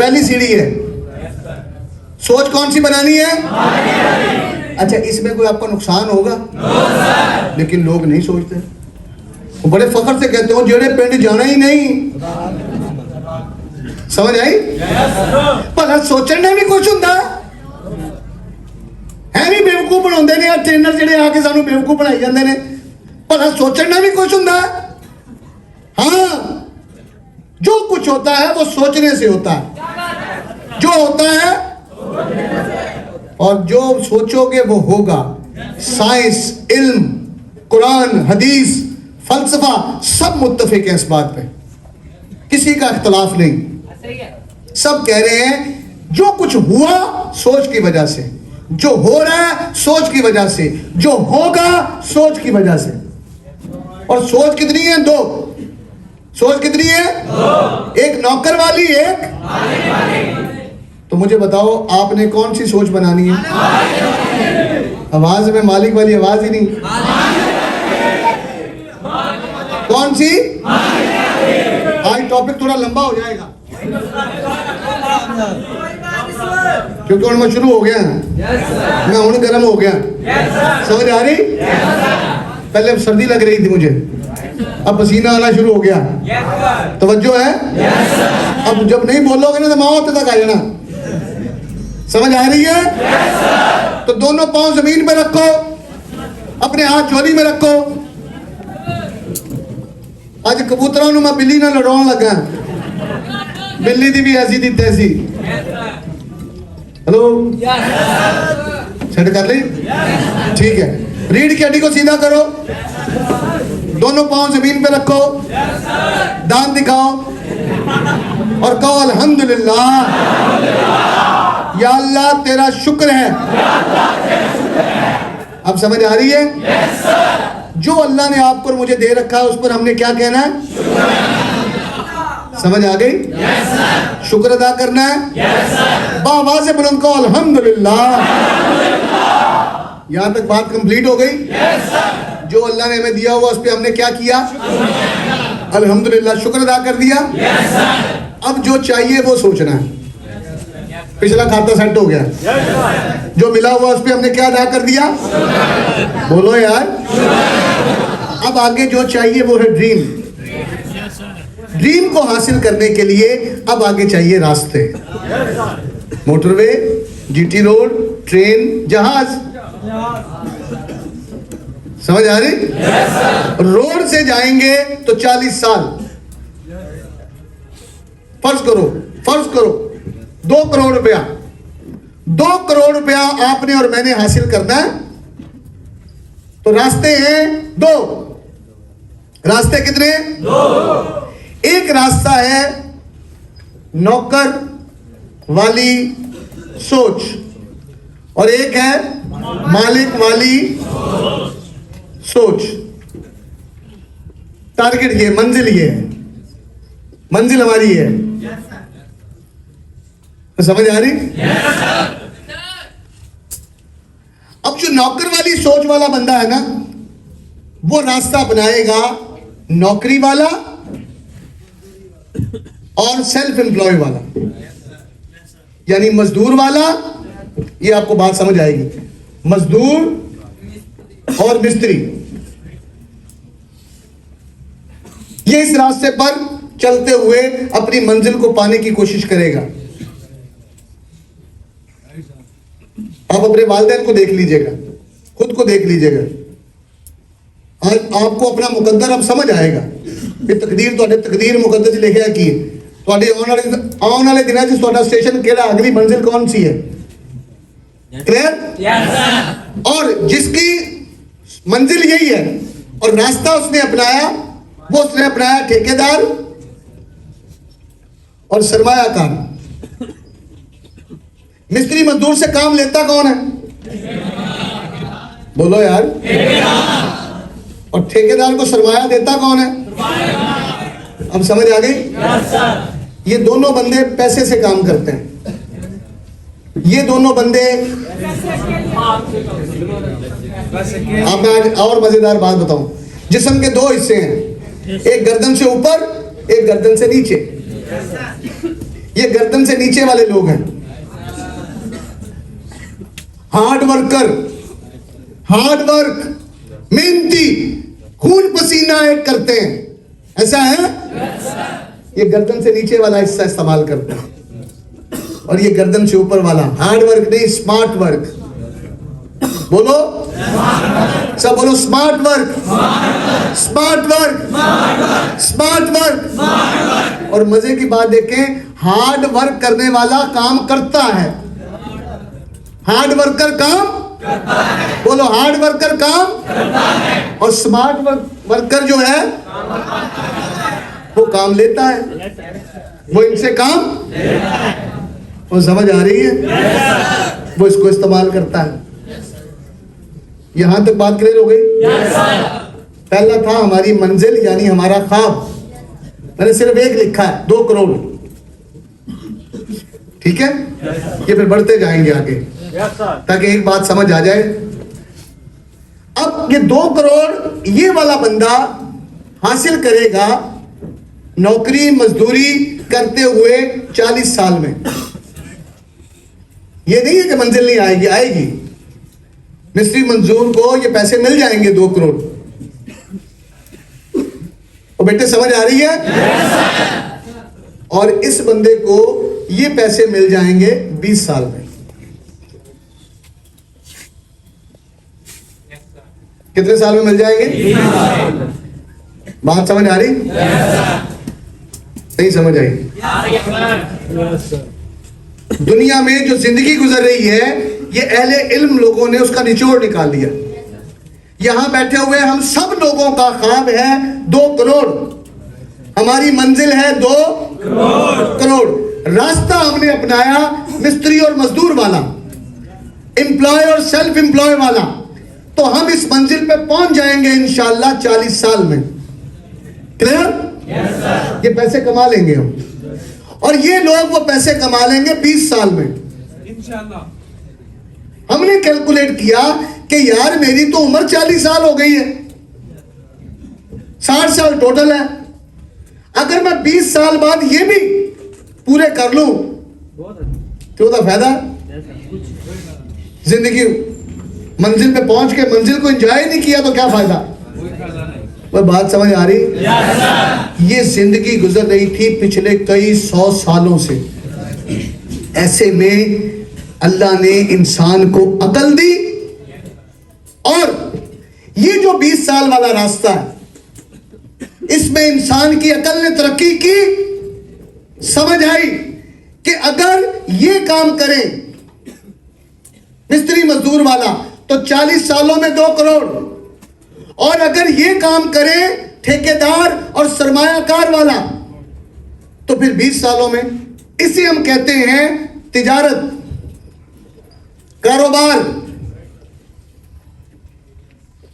पहली सीढ़ी है। सोच कौन सी बनानी है? अच्छा, इसमें कोई आपका नुकसान होगा? लेकिन लोग नहीं सोचते, वो बड़े फख्र से कहते हो जेड़े पिंड जाना ही नहीं। समझ आई? भला सोचने भी कुछ होंगे है नहीं, बेवकूफ बनाते हैं ट्रेनर जेड़े आके सानू बेवकूफ बनाई जाते हैं। भला सोचना भी कुछ होंगे। हाँ, जो कुछ होता है वो सोचने से होता है, जो होता है, और जो सोचोगे वो होगा। साइंस, इल्म, कुरान, हदीस, फलसफा सब मुत्तफिक है इस बात पे, किसी का इख्तलाफ नहीं। सब कह रहे हैं जो कुछ हुआ सोच की वजह से, जो हो रहा है सोच की वजह से, जो होगा सोच की वजह से। और सोच कितनी है? दो। सोच कितनी है? एक नौकर वाली, एक। तो मुझे बताओ आपने कौन सी सोच बनानी है? आवाज में मालिक वाली आवाज ही नहीं। कौन सी? आज टॉपिक थोड़ा लंबा हो जाएगा क्योंकि मैं शुरू हो गया, मैं हूं गर्म हो गया। समझ आ रही? पहले सर्दी लग रही थी मुझे, अब पसीना आना शुरू हो गया। तवज्जो है? अब जब नहीं बोलोगे ना तो मौत तक आ जाना। समझ आ रही है? तो दोनों पांव जमीन पे रखो, अपने हाथ झोली में रखो। आज कबूतरों ਨੂੰ मैं बिल्ली ਨਾਲ लड़ाउन लगा, बिल्ली दी भी ऐसी दी तैसी। हेलो, सेट कर ली? ठीक है। रीढ़ की हड्डी को सीधा करो, दोनों पांव जमीन पे रखो, दांत दिखाओ और कहो अल्हम्दुलिल्लाह, या अल्लाह तेरा शुक्र है। अब समझ आ रही है? जो अल्लाह ने आपको और मुझे दे रखा है उस पर हमने क्या कहना है? समझ आ गई? शुक्र अदा करना है। बावाज़ बुलंद कहो अल्हम्दुलिल्लाह। यहां तक बात कंप्लीट हो गई। जो अल्लाह ने हमें दिया हुआ उस पर हमने क्या किया? अल्हम्दुलिल्लाह, शुक्र अदा कर दिया। अब जो चाहिए वो सोचना है। पिछला खाता सेट हो गया, जो मिला हुआ उस पर हमने क्या अदा कर दिया? बोलो यार। अब आगे जो चाहिए वो है ड्रीम। ड्रीम को हासिल करने के लिए अब आगे चाहिए रास्ते, मोटरवे, जीटी रोड, ट्रेन, जहाज। समझ आ रही? रोड से जाएंगे तो 40 साल। फर्ज करो 2 करोड़ रुपया, 2 करोड़ रुपया आपने और मैंने हासिल करना है। तो रास्ते हैं 2। रास्ते कितने? 2। एक रास्ता है नौकर वाली सोच और एक है मालिक वाली सोच। टारगेट ये, मंजिल ये है, मंजिल हमारी है। तो समझ आ रही? अब जो नौकर वाली सोच वाला बंदा है ना, वो रास्ता अपनाएगा नौकरी वाला और सेल्फ एम्प्लॉय वाला, यानी मजदूर वाला। ये आपको बात समझ आएगी। मजदूर और मिस्त्री, ये इस रास्ते पर चलते हुए अपनी मंजिल को पाने की कोशिश करेगा। आप अपने वालिदैन को देख लीजिएगा, खुद को देख लीजिएगा, और आपको अपना मुकद्दर अब समझ आएगा कि तकदीर तो तकदीर मुकद्दर लिखा की आने वाले दिनों में ਤੁਹਾਡਾ स्टेशन केड़ा, अगली मंजिल कौन सी है? क्लियर? और जिसकी मंजिल यही है और रास्ता उसने अपनाया, वो उसने अपनाया ठेकेदार और सरमायाकार। मिस्त्री मजदूर से काम लेता कौन है? बोलो यार। और ठेकेदार को सरमाया देता कौन है? अब समझ आ गई? ये दोनों बंदे पैसे से काम करते हैं। ये दोनों बंदे, अब मैं और मजेदार बात बताऊं, जिस्म के 2 हिस्से हैं, एक गर्दन से ऊपर, एक गर्दन से नीचे। ये गर्दन से नीचे वाले लोग हैं। हार्ड वर्कर, हार्ड वर्क, मेहनती, खून पसीना एक करते हैं, ऐसा है। ये गर्दन से नीचे वाला हिस्सा इस्तेमाल करता है, और ये गर्दन से ऊपर वाला हार्ड वर्क नहीं, स्मार्ट वर्क। बोलो सब, बोलो smart work, smart work, smart work. और मजे की बात देखें, हार्ड वर्क करने वाला काम करता है, हार्ड वर्कर काम करता है। बोलो हार्ड वर्कर काम करता है, और स्मार्ट वर्कर जो है वो काम लेता है, वो इनसे काम लेता है। वो समझ आ रही है? वो इसको इस्तेमाल करता है। यहां तक बात क्लियर हो गई? पहला था हमारी मंजिल यानी हमारा ख्वाब, मैंने सिर्फ एक लिखा है, 2 करोड़। ठीक है, ये फिर बढ़ते जाएंगे आगे ताकि एक बात समझ आ जाए। अब ये 2 करोड़ ये वाला बंदा हासिल करेगा नौकरी मजदूरी करते हुए 40 साल में। ये नहीं है कि मंजिल नहीं आएगी, आएगी। मिस्त्री मंजूर को ये पैसे मिल जाएंगे 2 करोड़। तो बेटे समझ आ रही है? और इस बंदे को ये पैसे मिल जाएंगे 20 साल में। कितने साल में मिल जाएंगे? बात समझ आ रही? नहीं समझ आई? दुनिया में जो जिंदगी गुजर रही है, ये अहले इल्म लोगों ने उसका निचोड़ निकाल दिया। यहां बैठे हुए हम सब लोगों का ख्वाब है 2 करोड़, हमारी मंजिल है 2 करोड़। रास्ता हमने अपनाया मिस्त्री और मजदूर वाला, एम्प्लॉय और सेल्फ एम्प्लॉय वाला। तो हम इस मंजिल पे पहुंच जाएंगे इंशाअल्लाह 40 साल में। क्लियर? ये पैसे कमा लेंगे हम, और ये लोग वो पैसे कमा लेंगे 20 साल में इंशाअल्लाह। हमने कैलकुलेट किया कि यार मेरी तो उम्र 40 साल हो गई है, 60 साल टोटल है। अगर मैं 20 साल बाद ये भी पूरे कर लूं तो फायदा। जिंदगी मंजिल पे पहुंच के मंजिल को एंजॉय नहीं किया तो क्या फायदा? वो बात समझ आ रही? ये जिंदगी गुजर रही थी पिछले कई 100 सालों से। ऐसे में अल्लाह ने इंसान को अकल दी, और ये जो 20 साल वाला रास्ता है, इसमें इंसान की अकल ने तरक्की की। समझ आई कि अगर ये काम करें मिस्त्री मजदूर वाला तो 40 सालों में 2 करोड़, और अगर ये काम करे ठेकेदार और सरमायाकार वाला तो फिर 20 सालों में। इसे हम कहते हैं तिजारत, कारोबार,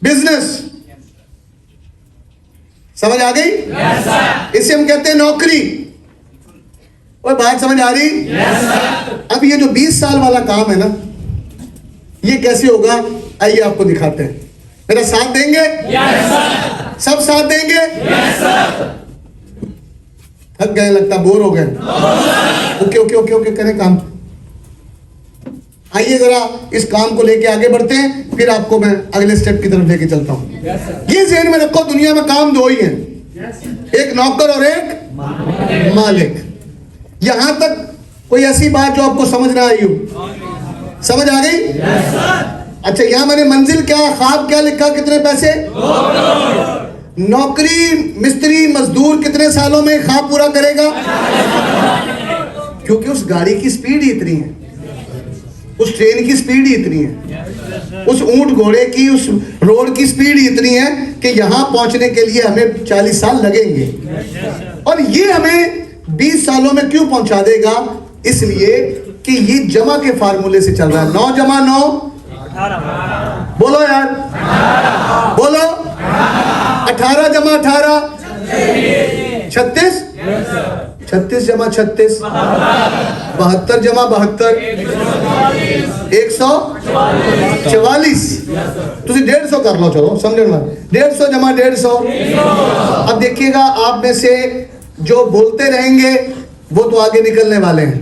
बिजनेस। समझ आ गई? इसे हम कहते हैं नौकरी। और बात समझ आ रही? अब ये जो 20 साल वाला काम है ना, ये कैसे होगा? आइए आपको दिखाते हैं। मेरा साथ देंगे? सब साथ देंगे? थक गए लगता, बोर हो गए। ओके ओके ओके ओके करें काम। आइए जरा इस काम को लेके आगे बढ़ते हैं, फिर आपको मैं अगले स्टेप की तरफ लेके चलता हूं। ये ज़हन में रखो, दुनिया में काम 2 ही हैं, एक नौकर और एक मालिक। यहां तक कोई ऐसी बात जो आपको समझ ना आई हो? समझ आ गई? अच्छा, यहां मैंने मंजिल क्या, ख्वाब क्या लिखा? कितने पैसे? 2 नौकरी मिस्त्री मजदूर कितने सालों में ख्वाब पूरा करेगा? क्योंकि उस गाड़ी की स्पीड ही इतनी है, उस ट्रेन की स्पीड ही इतनी है, उस ऊंट घोड़े की, उस रोड की स्पीड ही इतनी है कि यहां पहुंचने के लिए हमें 40 साल लगेंगे। और ये हमें 20 सालों में क्यों पहुंचा देगा? इसलिए कि ये जमा के फार्मूले से चल रहा है। 9 जमा 9 बोलो यार, बोलो 18 जमा 18 36, 36 जमा 36 72 जमा 72 144। तुम 150 कर लो, चलो समझ में। 150 जमा 150। अब देखिएगा, आप में से जो बोलते रहेंगे वो तो आगे निकलने वाले हैं।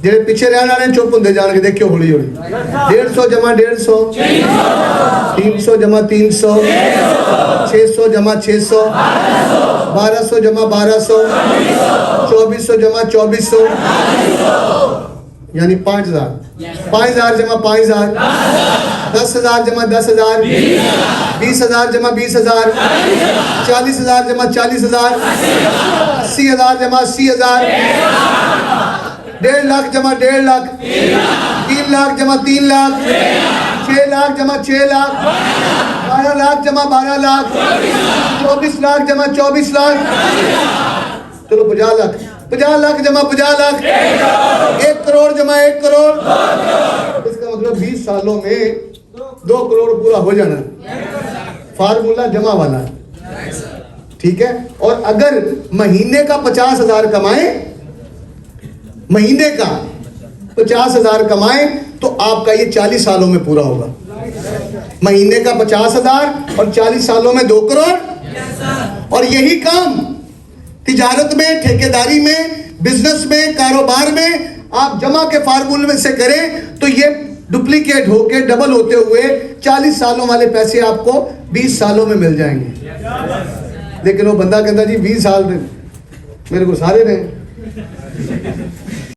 जेड़े पीछे रहने वाले चुप होंगे जान के देखियो हौली हौली। 150 जमा 150, 300 जमा 300, 600 जमा 600, 1200 जमा 1200, 2400 जमा 2400, यानी 5000, 5000 जमा 5000, 10,000 जमा 10,000, 20,000 जमा 20,000, 40,000 जमा 40,000, 80,000 जमा 80,000, 1.5 लाख जमा 1.5 लाख, 3 लाख जमा 3 लाख, 6 लाख जमा 6 लाख, 12 लाख जमा 12 लाख, 24 लाख जमा 24 लाख, चलो 50 लाख, 50 लाख जमा 50 लाख, 1 करोड़ जमा 1 करोड़। इसका मतलब 20 सालों में 2 करोड़ पूरा हो जाना। फार्मूला जमा वाला, ठीक है। और अगर महीने का 50,000 कमाए, महीने का 50,000 कमाए तो आपका ये 40 सालों में पूरा होगा। महीने का 50,000 और 40 सालों में 2 करोड़। और यही काम तिजारत में, ठेकेदारी में, बिजनेस में, कारोबार में आप जमा के फार्मूले में से करें तो ये डुप्लीकेट होके डबल होते हुए 40 सालों वाले पैसे आपको 20 सालों में मिल जाएंगे। लेकिन वो बंदा कहता जी 20 साल मेरे को सारे दें,